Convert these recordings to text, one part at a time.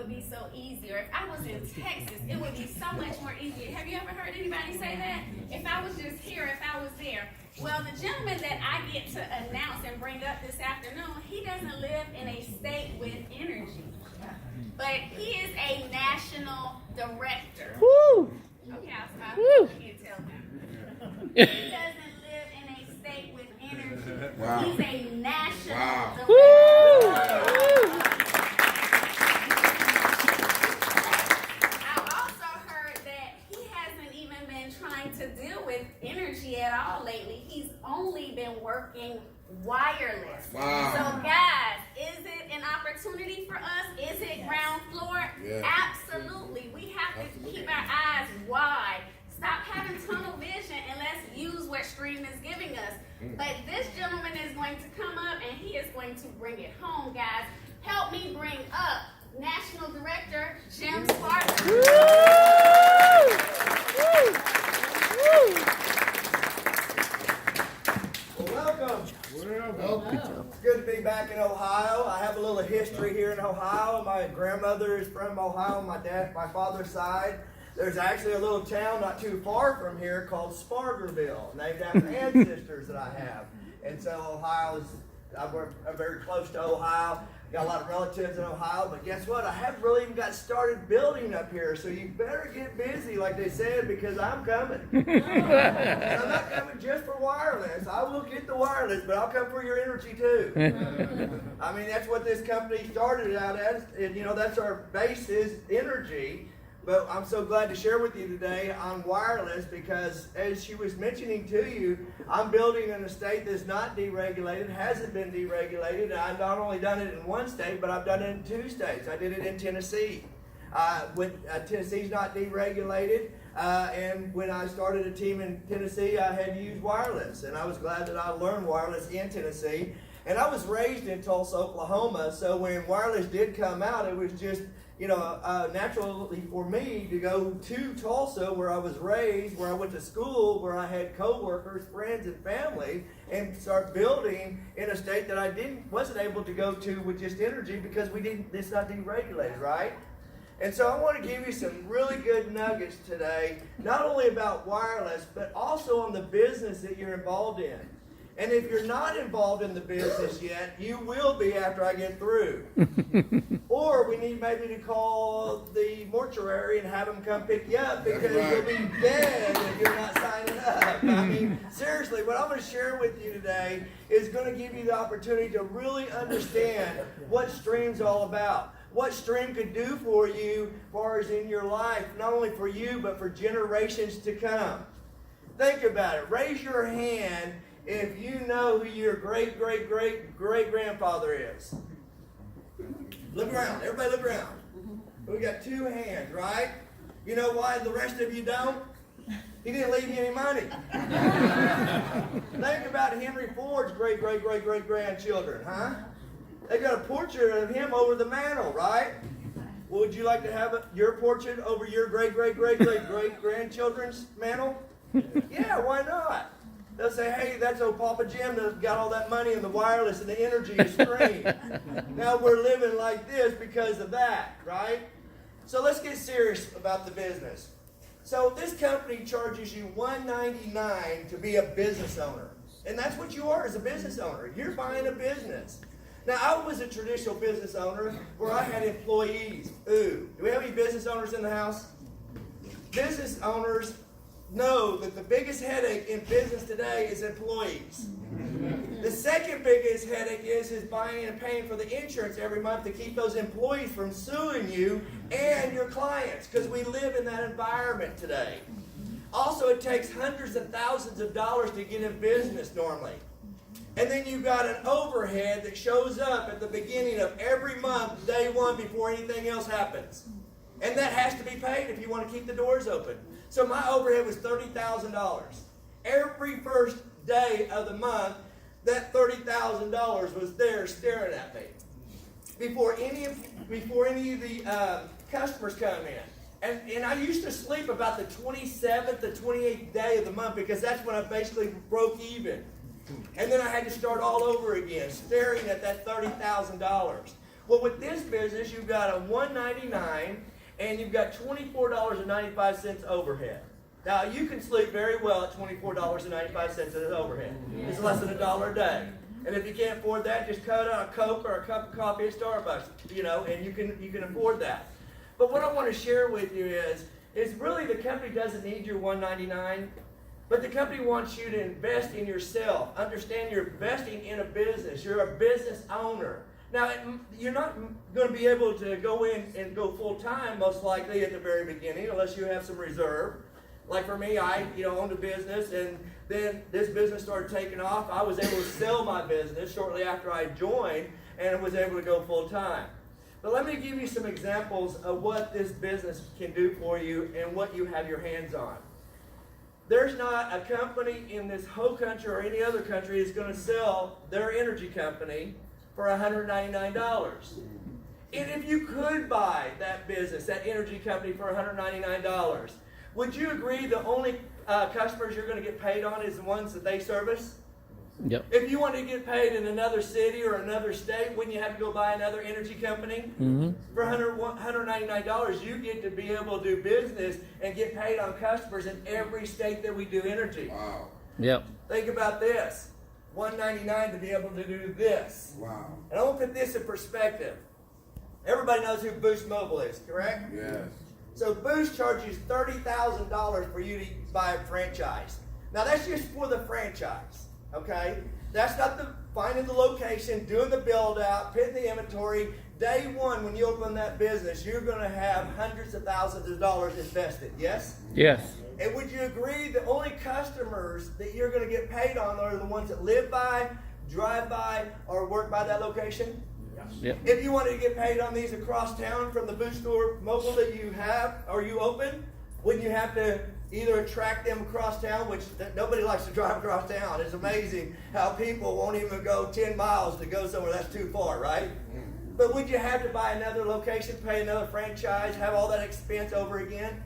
would be so easy. Or if I was in Texas, it would be so much more easier. Have you ever heard anybody say that? If I was just here, if I was there. Well, the gentleman that I get to announce and bring up this afternoon, he doesn't live in a state with energy. But he is a national director. Woo! Okay, I'll stop. You can't tell them. He doesn't live in a state with energy. Wow. He's a national director. Woo! I also heard that he hasn't even been trying to deal with energy at all lately. He's only been working wireless. Wow. So guys, is it an opportunity for us? Is it ground floor? Yeah. Absolutely. We have to keep our eyes wide. Stop having tunnel vision and let's use what Stream is giving us. But this gentleman is going to come up and he is going to bring it home, guys. Help me bring up National Director Jim Spargur. Well, welcome. It's good to be back in Ohio. I have a little history here in Ohio. My grandmother is from Ohio, my father's side. There's actually a little town not too far from here called Spargurville, named after ancestors that I have. And so Ohio is, I'm very close to Ohio. Got a lot of relatives in Ohio, but guess what? I haven't really even got started building up here, so you better get busy, like they said, because I'm coming. And I'm not coming just for wireless. I will get the wireless, but I'll come for your energy too. I mean, that's what this company started out as, and that's our base is energy. But I'm so glad to share with you today on wireless because, as she was mentioning to you, I'm building in a state that's not deregulated, hasn't been deregulated. I've not only done it in one state, but I've done it in 2 states. I did it in Tennessee. Tennessee's not deregulated, and when I started a team in Tennessee, I had to use wireless, and I was glad that I learned wireless in Tennessee. And I was raised in Tulsa, Oklahoma, so when wireless did come out, it was just naturally for me to go to Tulsa, where I was raised, where I went to school, where I had co-workers, friends, and family, and start building in a state that I wasn't able to go to with just energy because it's not deregulated, right? And so I want to give you some really good nuggets today, not only about wireless, but also on the business that you're involved in. And if you're not involved in the business yet, you will be after I get through. Or we need maybe to call the mortuary and have them come pick you up because you'll be dead if you're not signing up. I mean, seriously, what I'm going to share with you today is going to give you the opportunity to really understand what Stream's all about. What Stream could do for you as far as in your life, not only for you, but for generations to come. Think about it. Raise your hand if you know who your great-great-great-great-grandfather is. Look around. Everybody look around. We got 2 hands, right? You know why the rest of you don't? He didn't leave you any money. Think about Henry Ford's great-great-great-great-grandchildren, huh? They got a portrait of him over the mantle, right? Well, would you like to have your portrait over your great-great-great-great-great-grandchildren's mantle? Yeah, why not? They'll say, hey, that's old Papa Jim that got all that money and the wireless and the energy is Stream. Now we're living like this because of that, right? So let's get serious about the business. So this company charges you $199 to be a business owner. And that's what you are as a business owner. You're buying a business. Now, I was a traditional business owner where I had employees. Ooh, do we have any business owners in the house? Business owners know that the biggest headache in business today is employees. The second biggest headache is buying and paying for the insurance every month to keep those employees from suing you and your clients, because we live in that environment today. Also, it takes hundreds of thousands of dollars to get in business normally. And then you've got an overhead that shows up at the beginning of every month, day one, before anything else happens. And that has to be paid if you want to keep the doors open. So my overhead was $30,000. Every first day of the month, that $30,000 was there staring at me before any of the customers come in. And I used to sleep about the 27th to 28th day of the month because that's when I basically broke even. And then I had to start all over again, staring at that $30,000. Well, with this business, you've got a $1.99 and you've got $24.95 overhead. Now, you can sleep very well at $24.95 as overhead. It's less than $1 a day. And if you can't afford that, just cut out a Coke or a cup of coffee at Starbucks, and you can afford that. But what I want to share with you is really the company doesn't need your $1.99, but the company wants you to invest in yourself. Understand you're investing in a business. You're a business owner. Now, you're not going to be able to go in and go full-time, most likely, at the very beginning, unless you have some reserve. Like for me, I owned a business, and then this business started taking off. I was able to sell my business shortly after I joined, and was able to go full-time. But let me give you some examples of what this business can do for you and what you have your hands on. There's not a company in this whole country or any other country that's going to sell their energy company for $199. And if you could buy that business, that energy company for $199, would you agree the only customers you're going to get paid on is the ones that they service? Yep. If you want to get paid in another city or another state, wouldn't you have to go buy another energy company? Mm-hmm. For $199, you get to be able to do business and get paid on customers in every state that we do energy. Wow. Yep. Think about this. $199 to be able to do this. Wow. And I want to put this in perspective. Everybody knows who Boost Mobile is, correct? Yes. So Boost charges $30,000 for you to buy a franchise. Now that's just for the franchise, okay? That's not the finding the location, doing the build out, putting the inventory. Day one, when you open that business, you're going to have hundreds of thousands of dollars invested, yes? Yes. And would you agree the only customers that you're going to get paid on are the ones that live by, drive by, or work by that location? Yep. If you wanted to get paid on these across town from the Boost Store Mobile that you have or you open, wouldn't you have to either attract them across town, which nobody likes to drive across town. It's amazing how people won't even go 10 miles to go somewhere that's too far, right? But would you have to buy another location, pay another franchise, have all that expense over again?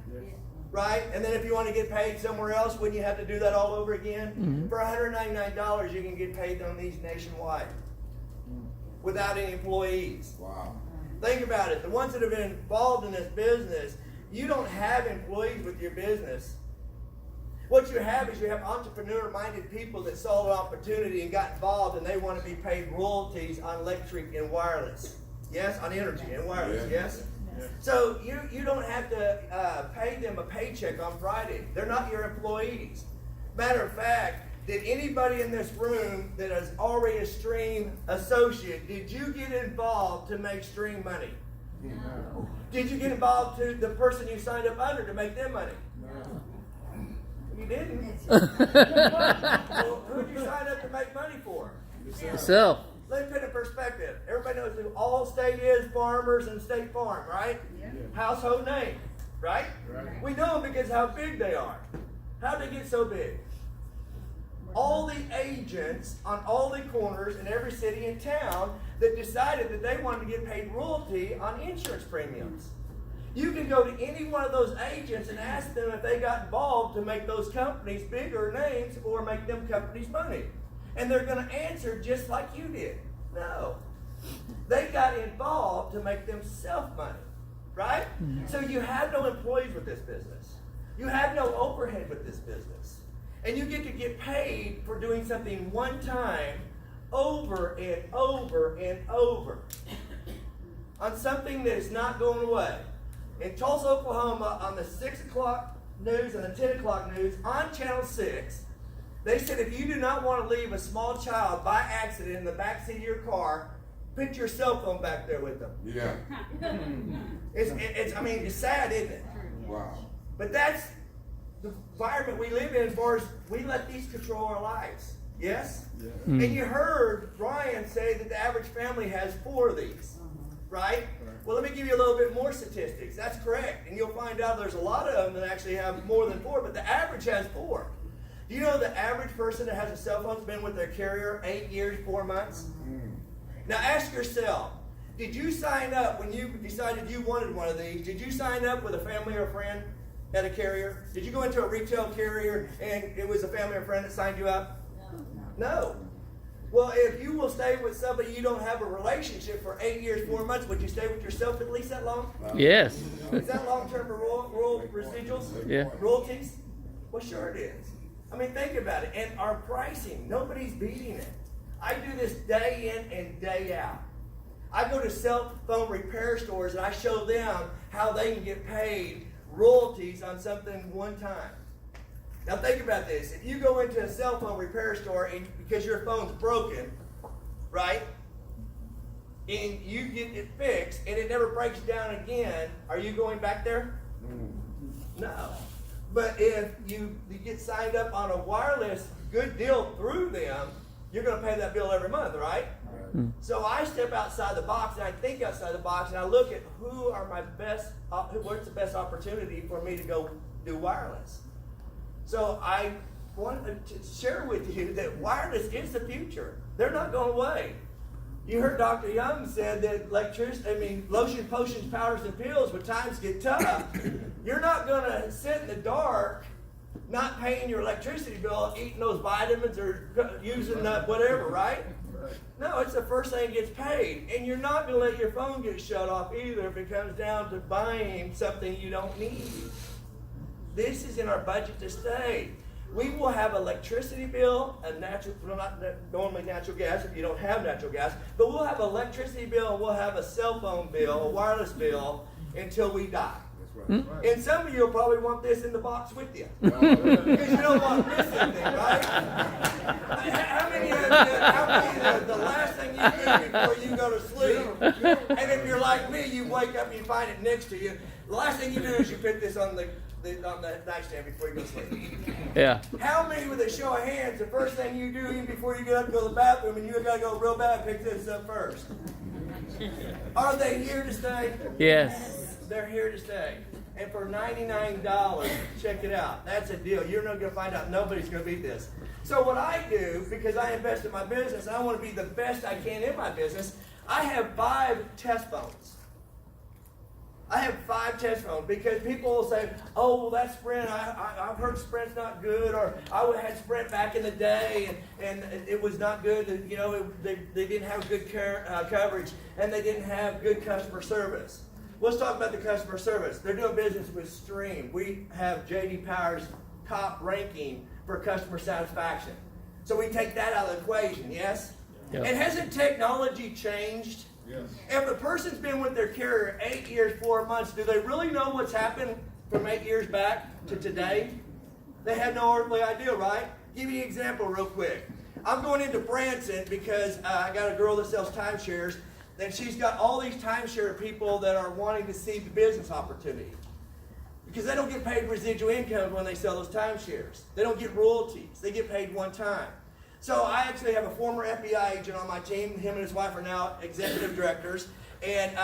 Right? And then if you want to get paid somewhere else, wouldn't you have to do that all over again? Mm-hmm. For $199, you can get paid on these nationwide without any employees. Wow. Think about it. The ones that have been involved in this business, you don't have employees with your business. What you have is you have entrepreneur-minded people that saw the opportunity and got involved, and they want to be paid royalties on electric and wireless. Yes? On energy and wireless. Yes? So you don't have to pay them a paycheck on Friday. They're not your employees. Matter of fact, did anybody in this room that is already a Stream associate, did you get involved to make Stream money? No. Did you get involved to the person you signed up under to make them money? No. You didn't. Well, who did you sign up to make money for? Yourself. Let me put it in perspective. Everybody knows who Allstate is, Farmers, and State Farm, right? Yeah. Household name, right? Right. We know them because how big they are. How did they get so big? All the agents on all the corners in every city and town that decided that they wanted to get paid royalty on insurance premiums. You can go to any one of those agents and ask them if they got involved to make those companies bigger names or make them companies money. And they're going to answer just like you did. No. They got involved to make themselves money. Right? So you have no employees with this business. You have no overhead with this business. And you get paid for doing something one time over and over and over on something that is not going away. In Tulsa, Oklahoma, on the 6 o'clock news and the 10 o'clock news on Channel 6, they said if you do not want to leave a small child by accident in the backseat of your car, put your cell phone back there with them. Yeah. It's sad, isn't it? Wow. But that's the environment we live in as far as we let these control our lives. Yes? Yeah. Mm. And you heard Brian say that the average family has 4 of these. Right? Well, let me give you a little bit more statistics. That's correct. And you'll find out there's a lot of them that actually have more than 4, but the average has 4. Do you know the average person that has a cell phone has been with their carrier 8 years, 4 months? Mm. Now ask yourself, did you sign up when you decided you wanted one of these? Did you sign up with a family or a friend at a carrier? Did you go into a retail carrier and it was a family or friend that signed you up? No. Well, if you will stay with somebody you don't have a relationship for 8 years, 4 months, would you stay with yourself at least that long? Yes. Is that long-term rural residuals? Yeah. Royalties? Well, sure it is. I mean, think about it. And our pricing, nobody's beating it. I do this day in and day out. I go to cell phone repair stores and I show them how they can get paid royalties on something one time. Now think about this. If you go into a cell phone repair store and because your phone's broken, right? And you get it fixed and it never breaks down again, are you going back there? No. But if you get signed up on a wireless good deal through them, you're going to pay that bill every month, right? So I step outside the box and I think outside the box and I look at what's the best opportunity for me to go do wireless. So I want to share with you that wireless is the future. They're not going away. You heard Dr. Young said that lotion, potions, powders, and pills, when times get tough, you're not going to sit in the dark, not paying your electricity bill, eating those vitamins or using whatever, right? No, it's the first thing that gets paid. And you're not going to let your phone get shut off either if it comes down to buying something you don't need. This is in our budget to stay. We will have electricity bill, not normally natural gas if you don't have natural gas, but we'll have electricity bill, we'll have a cell phone bill, a wireless bill until we die. And some of you will probably want this in the box with you. Because you don't want to miss anything, right? How many the last thing you do before you go to sleep? And if you're like me, you wake up and you find it next to you. The last thing you do is you put this on the nightstand before you go to sleep. Yeah. How many with a show of hands, the first thing you do even before you get up and go to the bathroom and you got to go real bad, pick this up first? Are they here to stay? Yes. They're here to stay. And for $99, check it out. That's a deal. You're not going to find out. Nobody's going to beat this. So what I do, because I invest in my business, I want to be the best I can in my business, I have 5 test phones. I have 5 test phones because people will say, oh, well, that's Sprint. I've heard Sprint's not good, or I had Sprint back in the day, and it was not good. You know, they didn't have good coverage, and they didn't have good customer service. Let's talk about the customer service. They're doing business with Stream. We have J.D. Power's top ranking for customer satisfaction. So we take that out of the equation, yes? Yep. And hasn't technology changed? Yes. If the person's been with their carrier 8 years, 4 months, do they really know what's happened from 8 years back to today? They have no earthly idea, right? Give you an example real quick. I'm going into Branson because I got a girl that sells timeshares, and she's got all these timeshare people that are wanting to see the business opportunity. Because they don't get paid residual income when they sell those timeshares. They don't get royalties. They get paid one time. So I actually have a former FBI agent on my team. Him and his wife are now executive directors. And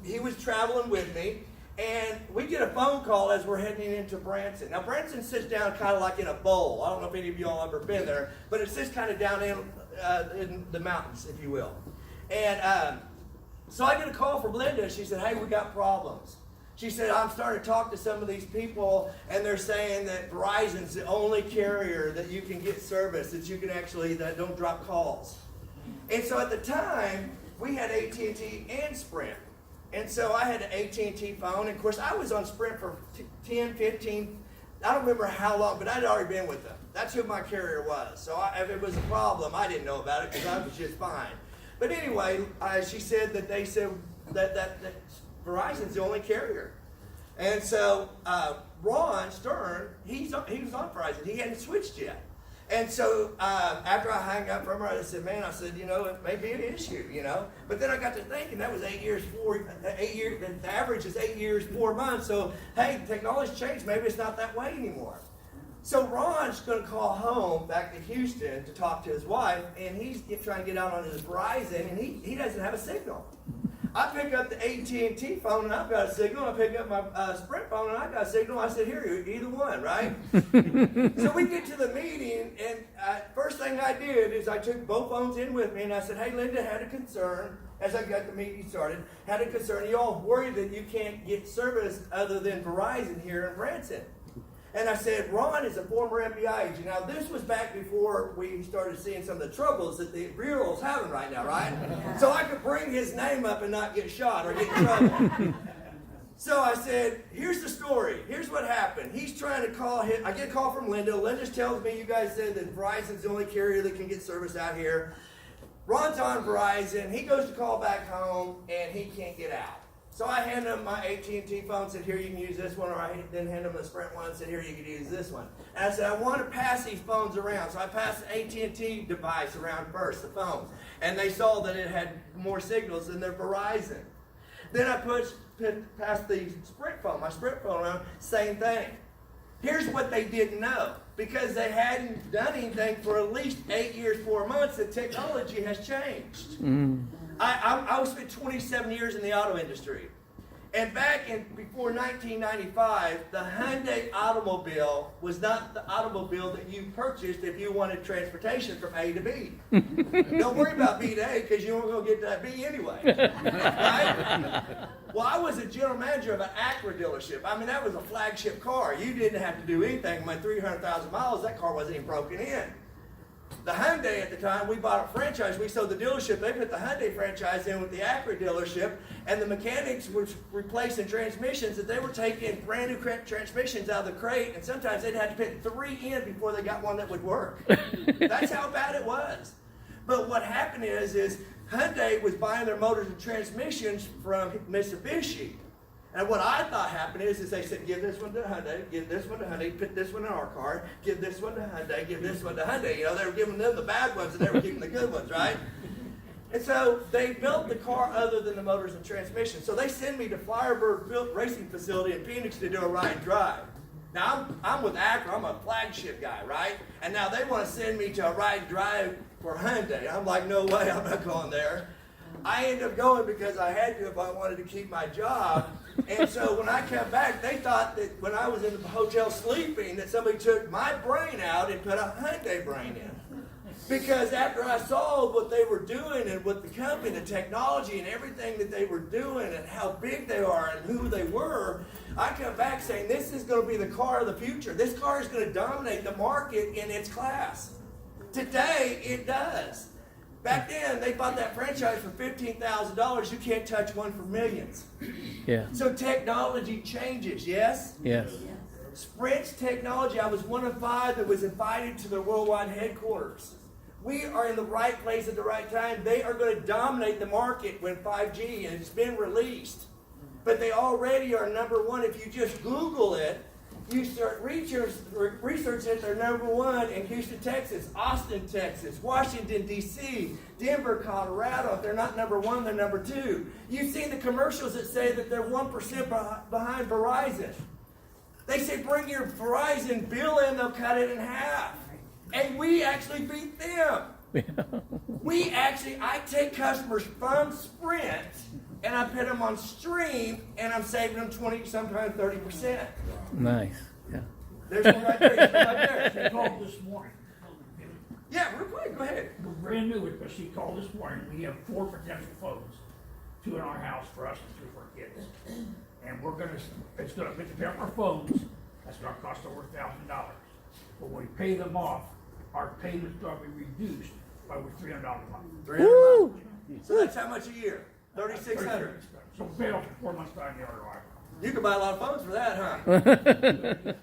he was traveling with me. And we get a phone call as we're heading into Branson. Now, Branson sits down kind of like in a bowl. I don't know if any of you all ever been there. But it sits kind of down in the mountains, if you will. And so I get a call from Linda. She said, hey, we got problems. She said, I'm starting to talk to some of these people, and they're saying that Verizon's the only carrier that you can get service, that you can actually, that don't drop calls. And so at the time, we had AT&T and Sprint. And so I had an AT&T phone, and of course I was on Sprint for 10, 15, I don't remember how long, but I'd already been with them. That's who my carrier was. So if it was a problem, I didn't know about it because I was just fine. But anyway, she said that they said that Verizon's the only carrier. And so Ron Stern, he was on Verizon. He hadn't switched yet. And so after I hung up from her, I said, you know, it may be an issue, you know. But then I got to thinking that was 8 years, the average is 8 years, 4 months. So, hey, technology's changed. Maybe it's not that way anymore. So Ron's going to call home back to Houston to talk to his wife, and he's trying to get out on his Verizon, and he doesn't have a signal. I pick up the AT&T phone, and I've got a signal. I pick up my Sprint phone, and I've got a signal. I said, here, either one, right? So we get to the meeting, and first thing I did is I took both phones in with me, and I said, hey, Linda, had a concern, as I got the meeting started, had a concern. You all worried that you can't get service other than Verizon here in Branson. And I said, Ron is a former FBI agent. Now, this was back before we started seeing some of the troubles that the Bureau's having right now, right? So I could bring his name up and not get shot or get in trouble. So I said, here's the story. Here's what happened. He's trying to call him. I get a call from Linda. Linda tells me you guys said that Verizon's the only carrier that can get service out here. Ron's on Verizon. He goes to call back home, and he can't get out. So I hand him my AT&T phone, said, here, you can use this one, or I then hand him the Sprint one and said, here, you can use this one. And I said, I want to pass these phones around. So I passed the AT&T device around first, the phones. And they saw that it had more signals than their Verizon. Then I passed the Sprint phone, my Sprint phone around, same thing. Here's what they didn't know. Because they hadn't done anything for at least 8 years, 4 months, the technology has changed. I spent 27 years in the auto industry. And before 1995, the Hyundai automobile was not the automobile that you purchased if you wanted transportation from A to B. Don't worry about B to A because you weren't going to get to that B anyway. Right? Well, I was a general manager of an Acura dealership. I mean, that was a flagship car. You didn't have to do anything. My 300,000 miles, that car wasn't even broken in. The Hyundai at the time, we bought a franchise. We sold the dealership. They put the Hyundai franchise in with the Acura dealership, and the mechanics were replacing transmissions that they were taking brand new transmissions out of the crate, and sometimes they'd have to put 3 in before they got one that would work. That's how bad it was. But what happened is Hyundai was buying their motors and transmissions from Mitsubishi. And what I thought happened is they said, give this one to Hyundai, give this one to Hyundai, put this one in our car, give this one to Hyundai, give this one to Hyundai. You know, they were giving them the bad ones and they were keeping the good ones, right? And so they built the car other than the motors and transmission. So they send me to Firebird Racing Facility in Phoenix to do a ride and drive. Now, I'm with Acura. I'm a flagship guy, right? And now they want to send me to a ride and drive for Hyundai. I'm like, no way, I'm not going there. I ended up going because I had to if I wanted to keep my job. And so when I come back, they thought that when I was in the hotel sleeping that somebody took my brain out and put a Hyundai brain in. Because after I saw what they were doing and what the company, the technology and everything that they were doing and how big they are and who they were, I come back saying this is going to be the car of the future. This car is going to dominate the market in its class. Today, it does. Back then, they bought that franchise for $15,000. You can't touch one for millions. Yeah. So technology changes, yes? Yes. Sprint's technology, I was one of 5 that was invited to their worldwide headquarters. We are in the right place at the right time. They are going to dominate the market when 5G, and it's been released. But they already are number 1. If you just Google it, you start researching it, they're number 1 in Houston, Texas, Austin, Texas, Washington, D.C., Denver, Colorado. If they're not number 1, they're number 2. You've seen the commercials that say that they're 1% behind Verizon. They say bring your Verizon bill in, they'll cut it in half. And we actually beat them. I take customers from Sprint and I put them on Stream and I'm saving them 20, sometimes 30%. Nice. Yeah. There's one right there. There's one right there. She called this morning. Yeah, real quick, go ahead. We're brand new, but she called this morning. We have 4 potential phones, 2 in our house for us and 2 for our kids. And it's gonna pick up our phones. That's gonna cost over $1,000. But when we pay them off, our payment's gonna be reduced by over $300 a month. $300. So that's how much a year? $3,600. So we pay off in 4 months' time the other way. You can buy a lot of phones for that, huh?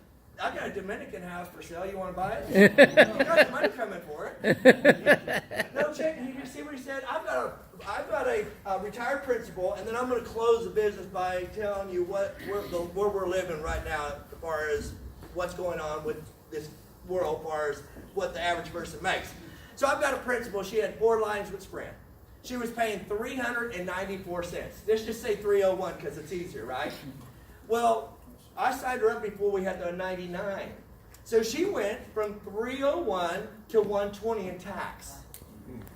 I got a Dominican house for sale. You want to buy it? You got the money coming for it. No, check. You see what he said? I've got a retired principal, and then I'm going to close the business by telling you where we're living right now, as far as what's going on with this world, as far as what the average person makes. So I've got a principal. She had 4 lines with Sprint. She was paying 394 cents. Let's just say 301 because it's easier, right? Well, I signed her up before we had the 99. So she went from 301 to 120 in tax.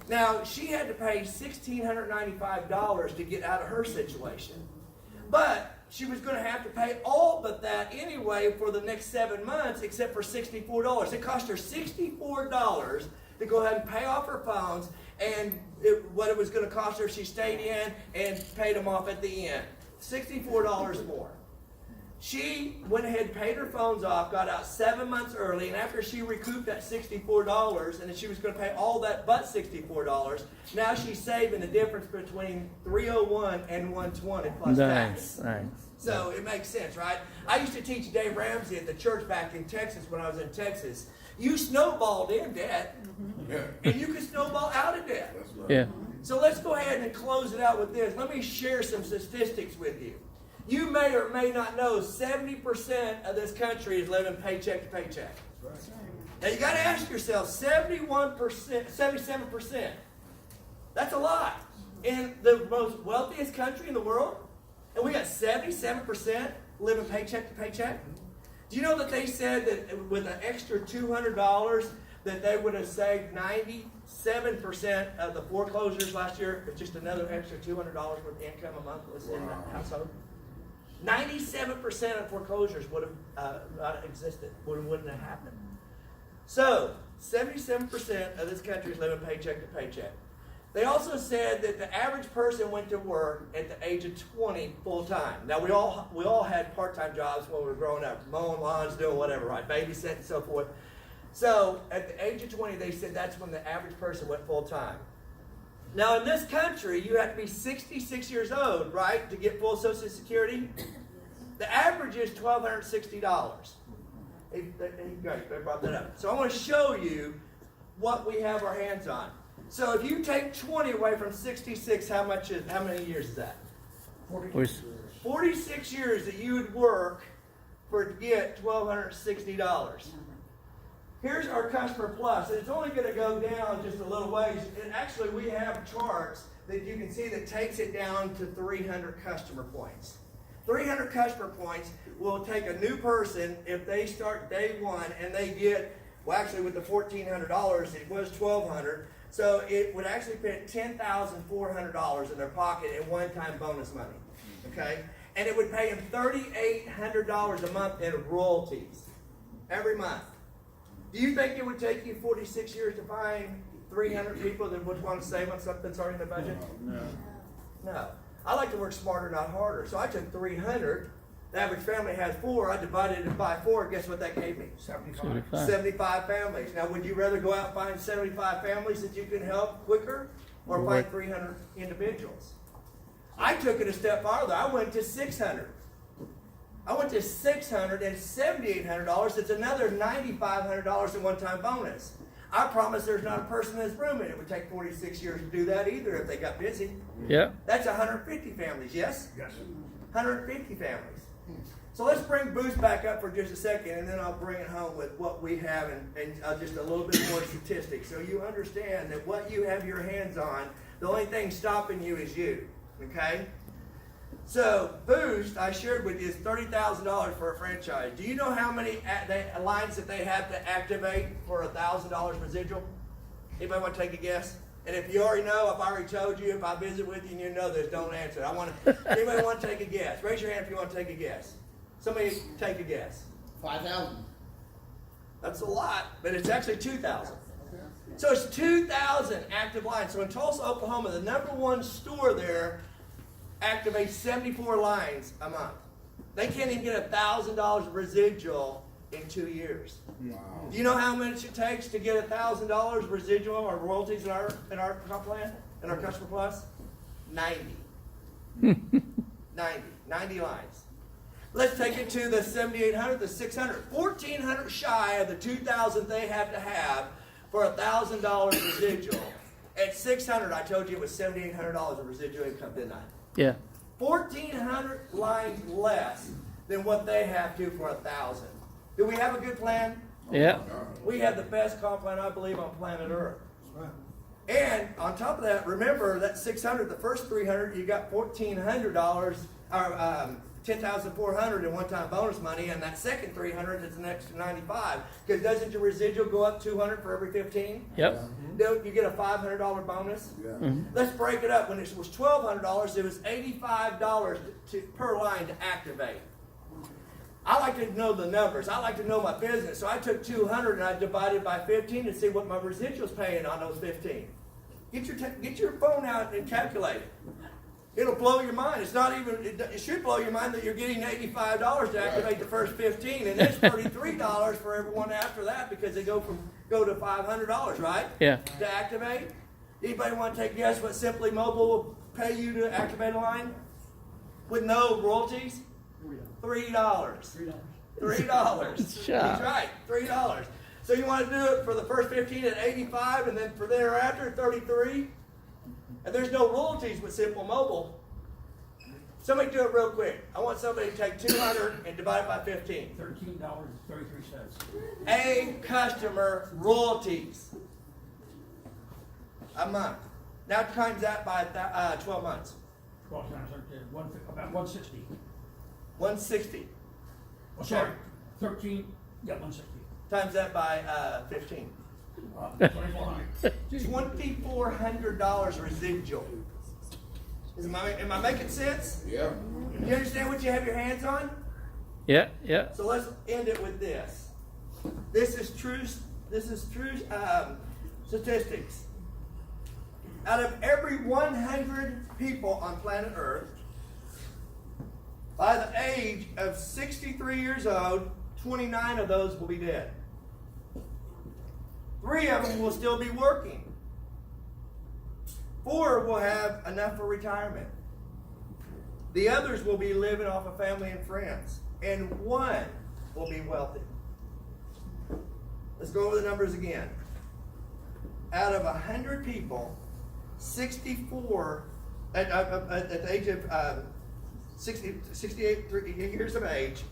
Now, she had to pay $1,695 to get out of her situation. But she was going to have to pay all but that anyway for the next 7 months, except for $64. It cost her $64 to go ahead and pay off her phones and what it was going to cost her if she stayed in and paid them off at the end. $64 more. She went ahead and paid her phones off, got out 7 months early, and after she recouped that $64, and then she was going to pay all that but $64, now she's saving the difference between $301 and $120 plus tax. Nice. So it makes sense, right? I used to teach Dave Ramsey at the church back in Texas when I was in Texas. You snowballed in debt, and you can snowball out of debt. Yeah. So let's go ahead and close it out with this. Let me share some statistics with you. You may or may not know 70% of this country is living paycheck to paycheck. Now you got to ask yourself, 71%, 77%. That's a lot. In the most wealthiest country in the world, and we got 77% living paycheck to paycheck. Do you know that they said that with an extra $200 that they would have saved 97% of the foreclosures last year? It's just another extra $200 worth of income a month was in that household. 97% of foreclosures would have not existed, wouldn't have happened. So 77% of this country is living paycheck to paycheck. They also said that the average person went to work at the age of 20 full time. Now we all had part-time jobs when we were growing up, mowing lawns, doing whatever, right, babysitting and so forth. So at the age of 20, they said that's when the average person went full time. Now in this country, you have to be 66 years old, right, to get full Social Security. The average is $1,260. Great, they brought that up. So I want to show you what we have our hands on. So if you take 20 away from 66, how many years is that? 46 years that you would work to get $1,260. Here's our Customer Plus, and it's only going to go down just a little ways. And actually, we have charts that you can see that takes it down to 300 customer points. 300 customer points will take a new person if they start day one and they get, well, actually with the $1,400, it was $1,200. So it would actually put $10,400 in their pocket in one-time bonus money, okay? And it would pay them $3,800 a month in royalties every month. Do you think it would take you 46 years to find 300 people that would want to save on something that's already in the budget? No. I like to work smarter, not harder. So I took 300. The average family has 4. I divided it by 4. Guess what that gave me? 75 families. Now, would you rather go out and find 75 families that you can help quicker or find 300 individuals? I took it a step farther. I went to 600. I went to $600 and $7,800. It's another $9,500 in one-time bonus. I promise there's not a person in this room, and it would take 46 years to do that either if they got busy. Yeah. That's 150 families, yes? Yes. 150 families. So let's bring Boost back up for just a second, and then I'll bring it home with what we have and just a little bit more statistics. So you understand that what you have your hands on, the only thing stopping you is you, okay? So Boost, I shared with you, is $30,000 for a franchise. Do you know how many lines that they have to activate for $1,000 residual? Anybody want to take a guess? And if you already know, if I already told you, if I visit with you and you know this, don't answer. Anybody want to take a guess? Raise your hand if you want to take a guess. Somebody take a guess. 5,000. That's a lot, but it's actually 2,000. So it's 2,000 active lines. So in Tulsa, Oklahoma, the #1 store there activates 74 lines a month. They can't even get $1,000 residual in 2 years. Wow. Do you know how much it takes to get $1,000 residual or royalties in our comp plan, in our Customer Plus? 90. 90 lines. Let's take it to the 7,800, the 600. 1,400 shy of the 2,000 they have to have for $1,000 residual. At 600, I told you it was $7,800 of residual income, didn't I? Yeah. 1,400 lines less than what they have to for 1,000. Do we have a good plan? Yeah. We have the best comp plan, I believe, on planet Earth. And on top of that, remember that 600, the first 300, you got $1,400 or $10,400 in one-time bonus money, and that second 300 is an extra 95. Because doesn't your residual go up 200 for every 15? Yep. Don't you get a $500 bonus? Yeah. Let's break it up. When it was $1,200, it was $85 per line to activate. I like to know the numbers. I like to know my business. So I took 200 and I divided by 15 to see what my residual's paying on those 15. Get your phone out and calculate it. It'll blow your mind. It's not even, it should blow your mind that you're getting $85 to activate the first 15, and it's $33 for everyone after that because they go to $500, right? Yeah. To activate. Anybody want to take a guess what Simply Mobile will pay you to activate a line? With no royalties? $3. $3. He's right, $3. So you want to do it for the first 15 at 85, and then for thereafter 33? And there's no royalties with Simple Mobile. Somebody do it real quick. I want somebody to take 200 and divide it by 15. $13.33. A customer royalties a month. Now times that by 12 months. 12 times 13, about 160. 160. Oh, sorry, 13, yeah, 160. Times that by 15. 2,400. $2,400 residual. Am I making sense? Yeah. You understand what you have your hands on? Yeah, yeah. So let's end it with this. This is true statistics. Out of every 100 people on planet Earth, by the age of 63 years old, 29 of those will be dead. 3 of them will still be working. 4 will have enough for retirement. The others will be living off of family and friends. And 1 will be wealthy. Let's go over the numbers again. Out of 100 people, 64 at the age of 68 years of age,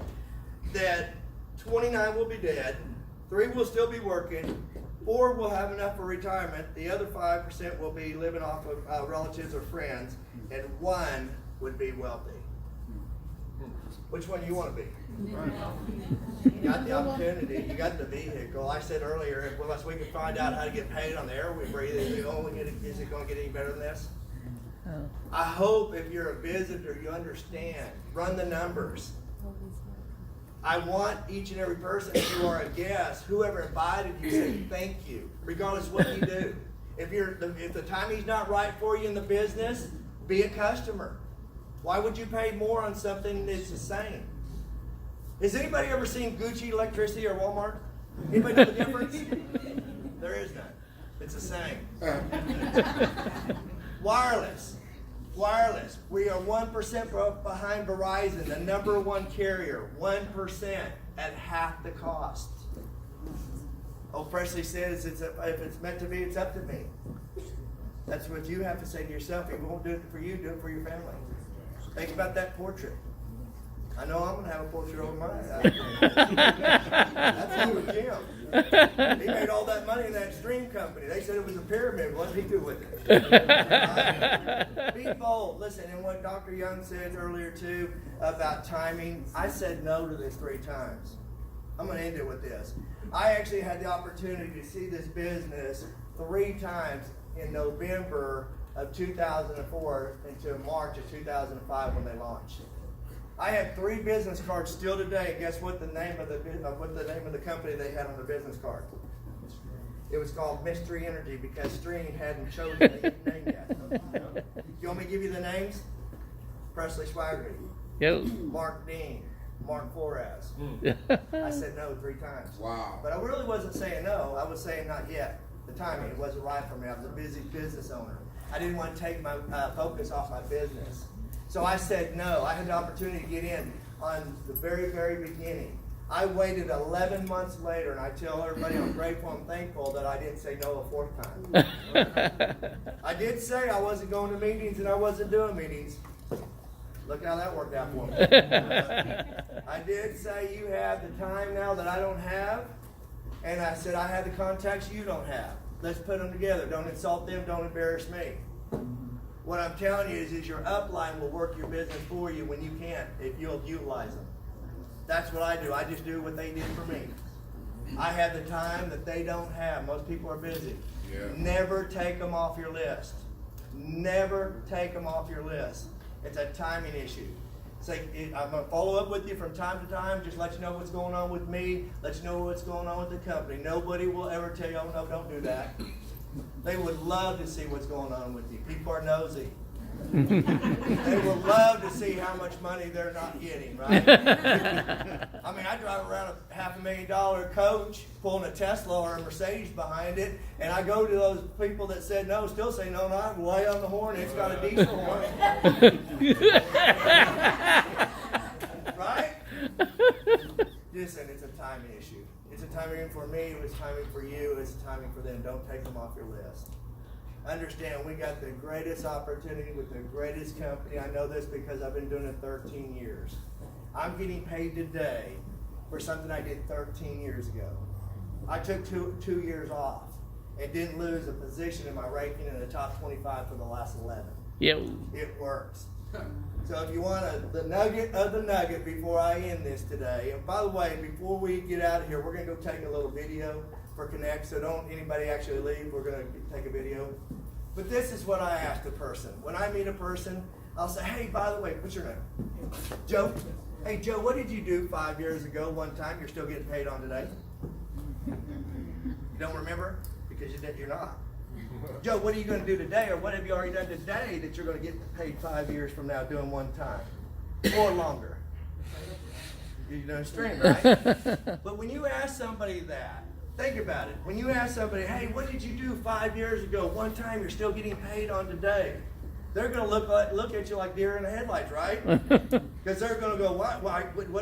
that 29 will be dead, 3 will still be working, 4 will have enough for retirement, the other 5% will be living off of relatives or friends, and 1 would be wealthy. Which one do you want to be? You got the opportunity, you got the vehicle. I said earlier, unless we can find out how to get paid on the air we breathe, is it going to get any better than this? I hope if you're a visitor, you understand. Run the numbers. I want each and every person, if you are a guest, whoever invited you, say thank you, regardless of what you do. If the timing's not right for you in the business, be a customer. Why would you pay more on something that's the same? Has anybody ever seen Gucci electricity or Walmart? Anybody know the difference? There is none. It's the same. Wireless. We are 1% behind Verizon, the number 1 carrier. 1% at half the cost. Old Presley says, if it's meant to be, it's up to me. That's what you have to say to yourself. If we won't do it for you, do it for your family. Think about that portrait. I know I'm going to have a portrait over my That's you with Jim. He made all that money in that stream company. They said it was a pyramid. What did he do with it? Be bold. Listen, and what Dr. Young said earlier too about timing, I said no to this 3 times. I'm going to end it with this. I actually had the opportunity to see this business 3 times in November of 2004 until March of 2005 when they launched. I have 3 business cards still today. Guess what the name of the company they had on the business card? It was called Mystery Entergy because Stream hadn't chosen the name yet. You want me to give you the names? Presley Spargur, Mark Dean, Mark Flores. I said no 3 times. Wow. But I really wasn't saying no. I was saying not yet. The timing, it wasn't right for me. I was a busy business owner. I didn't want to take my focus off my business. So I said no. I had the opportunity to get in on the very, very beginning. I waited 11 months later, and I tell everybody I'm grateful and thankful that I didn't say no a 4th time. I did say I wasn't going to meetings and I wasn't doing meetings. Look how that worked out for me. I did say you have the time now that I don't have, and I said I have the contacts you don't have. Let's put them together. Don't insult them. Don't embarrass me. What I'm telling you is your upline will work your business for you when you can't, if you'll utilize them. That's what I do. I just do what they did for me. I have the time that they don't have. Most people are busy. Yeah. Never take them off your list. Never take them off your list. It's a timing issue. I'm going to follow up with you from time to time, just let you know what's going on with me, let you know what's going on with the company. Nobody will ever tell you, oh no, don't do that. They would love to see what's going on with you. People are nosy. They will love to see how much money they're not getting, right? I mean, I drive around a $500,000 coach pulling a Tesla or a Mercedes behind it, and I go to those people that said no, still say no, no, I lay on the horn, it's got a diesel horn. Right? Listen, it's a timing issue. It's a timing for me, it's timing for you, it's timing for them. Don't take them off your list. Understand, we got the greatest opportunity with the greatest company. I know this because I've been doing it 13 years. I'm getting paid today for something I did 13 years ago. I took two years off and didn't lose a position in my ranking in the top 25 for the last 11. Yeah. It works. So if you want the nugget of the nugget before I end this today, and by the way, before we get out of here, we're going to go take a little video for Connect, so don't anybody actually leave. We're going to take a video. But this is what I ask the person. When I meet a person, I'll say, hey, by the way, what's your name? Joe. Hey, Joe, what did you do 5 years ago one time you're still getting paid on today? You don't remember? Because you're not. Joe, what are you going to do today, or what have you already done today that you're going to get paid 5 years from now doing one time? Or longer. You're doing a stream, right? But when you ask somebody that, think about it. When you ask somebody, hey, what did you do 5 years ago, one time you're still getting paid on today? They're going to look at you like deer in the headlights, right? Because they're going to go, what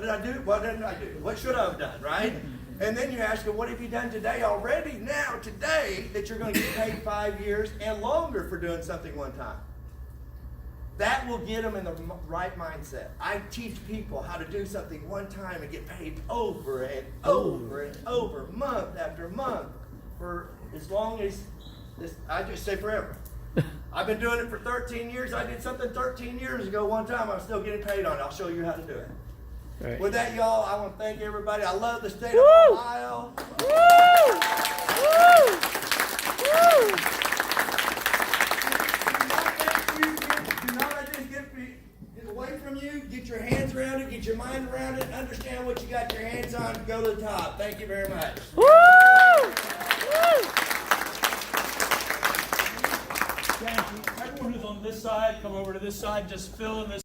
did I do? What didn't I do? What should I have done, right? And then you ask them, what have you done today already, now, today, that you're going to get paid 5 years and longer for doing something one time? That will get them in the right mindset. I teach people how to do something one time and get paid over and over and over, month after month, for as long as this, I just say forever. I've been doing it for 13 years. I did something 13 years ago one time. I'm still getting paid on it. I'll show you how to do it. Right. With that, y'all, I want to thank everybody. I love the state Woo! of Ohio. Woo! Woo! Do not let this get away from you. Get your hands around it. Get your mind around it. Understand what you got your hands on. Go to the top. Thank you very much. Woo! Woo! Thank you. Everyone who's on this side, come over to this side. Just fill in this.